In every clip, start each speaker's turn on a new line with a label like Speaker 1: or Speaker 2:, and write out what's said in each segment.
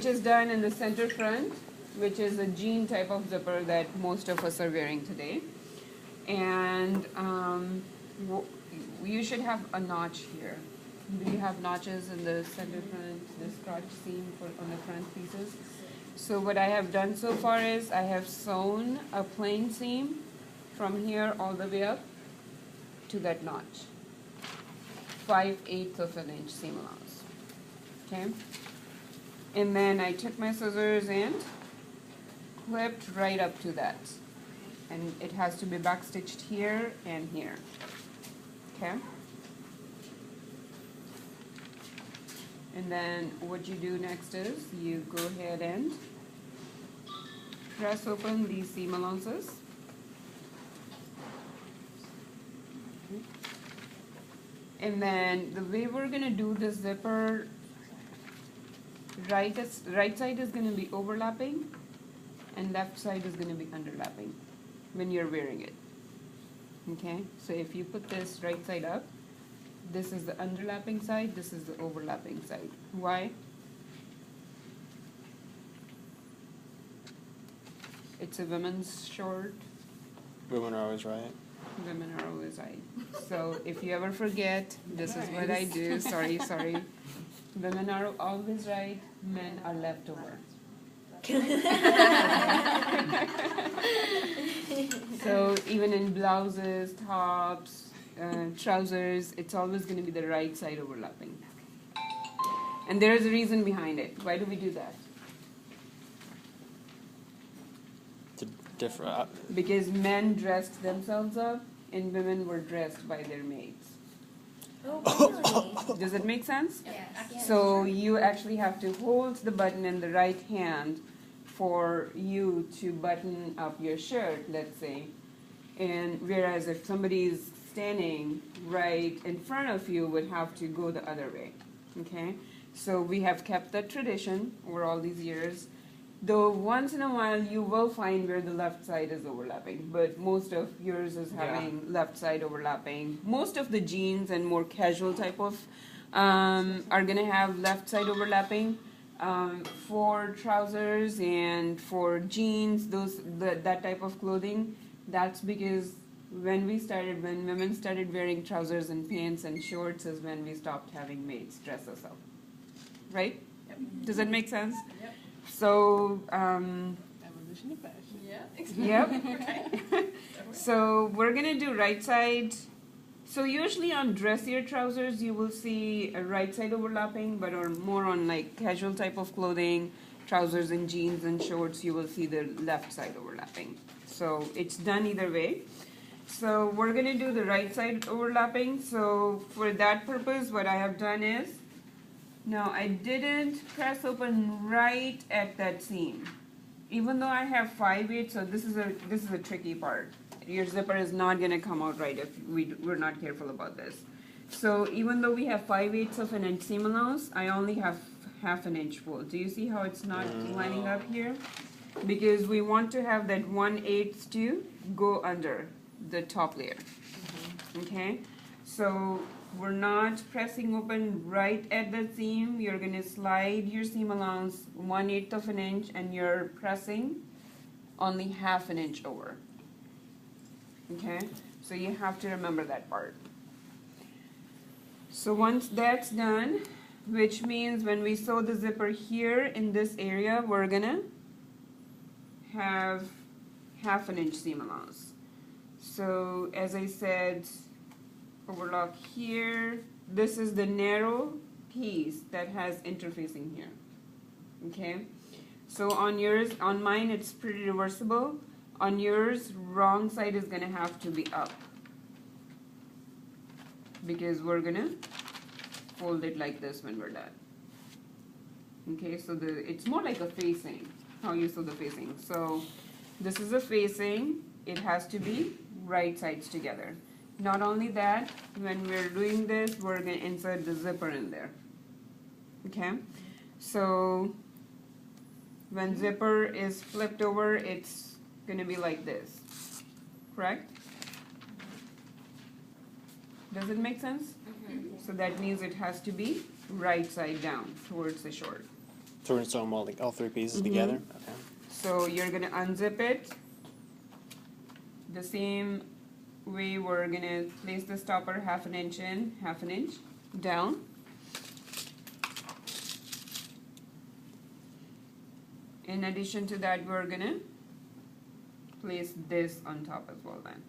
Speaker 1: is done in the center front, which is a jean type of zipper that most of us are wearing today. And you should have a notch here. Do you have notches in the center front, this crotch seam on the front pieces? So what I have done so far is I have sewn a plain seam from here all the way up to that notch. 5/8 of an inch seam allowance. Okay? And then I took my scissors and clipped right up to that. And it has to be back stitched here and here. Okay? And then what you do next is you go ahead and press open these seam allowances. And then the way we're going to do the zipper, right side is going to be overlapping and left side is going to be underlapping when you're wearing it. Okay, so if you put this right side up, this is the underlapping side, this is the overlapping side. Why? It's a women's short.
Speaker 2: Women are always right.
Speaker 1: Women are always right. So if you ever forget, this is what I do. Sorry. Women are always right, men are left over. So even in blouses, tops, trousers, it's always going to be the right side overlapping. And there is a reason behind it. Why do we do that?
Speaker 2: To differ.
Speaker 1: Because men dressed themselves up and women were dressed by their maids.
Speaker 3: Oh, really?
Speaker 1: Does it make sense?
Speaker 3: Yes.
Speaker 1: So you actually have to hold the button in the right hand for you to button up your shirt, let's say. And whereas if somebody is standing right in front of you, would have to go the other way. Okay? So we have kept that tradition over all these years. Though once in a while you will find where the left side is overlapping, but most of yours is having left side overlapping. Most of the jeans and more casual type of are going to have left side overlapping. For trousers and for jeans, that type of clothing, that's because when women started wearing trousers and pants and shorts is when we stopped having maids dress us up. Right?
Speaker 4: Yep.
Speaker 1: Does that make sense?
Speaker 4: Yep.
Speaker 1: So,
Speaker 4: Evolution of fashion.
Speaker 1: yep. So we're going to do right side. So usually on dressier trousers, you will see a right side overlapping, but or more on like casual type of clothing, trousers and jeans and shorts, you will see the left side overlapping. So it's done either way. So we're going to do the right side overlapping. So for that purpose, what I have done is, now I didn't press open right at that seam. Even though I have 5/8, so this is a tricky part. Your zipper is not going to come out right if we're not careful about this. So even though we have 5/8 of an inch seam allowance, I only have half an inch full. Do you see how it's not lining up here? Because we want to have that 1/8 to go under the top layer. Okay? So we're not pressing open right at the seam. You're going to slide your seam allowance 1/8 of an inch and you're pressing only half an inch over. Okay, so you have to remember that part. So once that's done, which means when we sew the zipper here in this area, we're gonna have half an inch seam allowance. So as I said, overlock here, this is the narrow piece that has interfacing here. Okay, so on yours, on mine it's pretty reversible. On yours, wrong side is going to have to be up because we're going to fold it like this when we're done. Okay, so it's more like a facing, how you sew the facing. So this is a facing, it has to be right sides together. Not only that, when we're doing this, we're going to insert the zipper in there. Okay, so when zipper is flipped over, it's going to be like this, correct? Does it make sense? So that means it has to be right side down towards the short.
Speaker 2: So we're installing all three pieces
Speaker 1: Mhm.
Speaker 2: together? Okay.
Speaker 1: So you're gonna unzip it. The same way we're gonna place the stopper half an inch in, half an inch down. In addition to that, we're gonna place this on top as well then.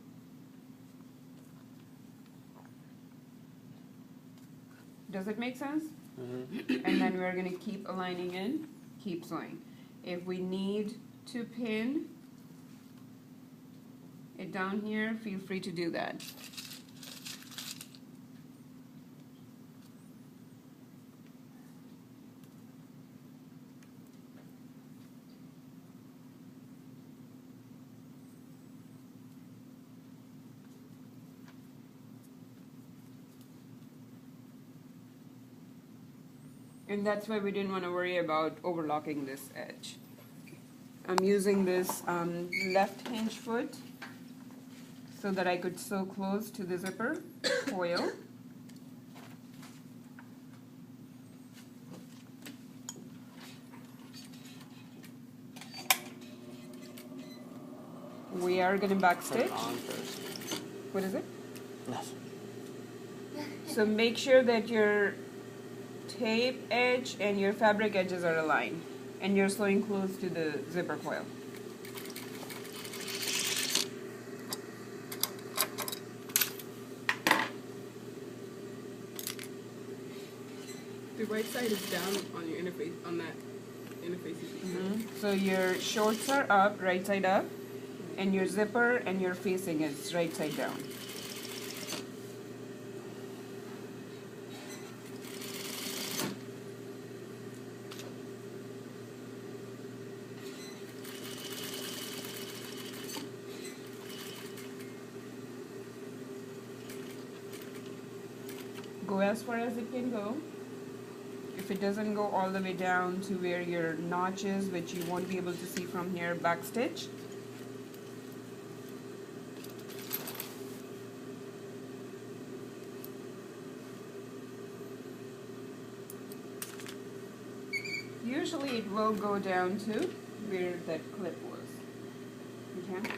Speaker 1: Does it make sense?
Speaker 2: Mm-hmm.
Speaker 1: And then we're gonna keep aligning in, keep sewing. If we need to pin it down here, feel free to do that. And that's why we didn't want to worry about overlocking this edge. I'm using this left hinge foot so that I could sew close to the zipper coil. We are going to
Speaker 2: Put
Speaker 1: backstitch.
Speaker 2: it on first.
Speaker 1: What is it?
Speaker 2: Nothing.
Speaker 1: So make sure that your tape edge and your fabric edges are aligned and you're sewing close to the zipper coil.
Speaker 4: The right side is down on your interface, on that interface.
Speaker 1: So your shorts are up, right side up, and your zipper and your facing is right side down. Go as far as it can go. If it doesn't go all the way down to where your notch is, which you won't be able to see from here, backstitch. Usually it will go down to where that clip was. Okay?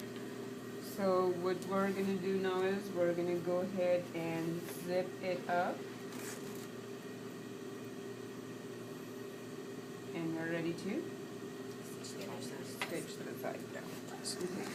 Speaker 1: So what we're gonna do now is we're gonna go ahead and zip it up. And we're ready to stitch to the side down. Okay.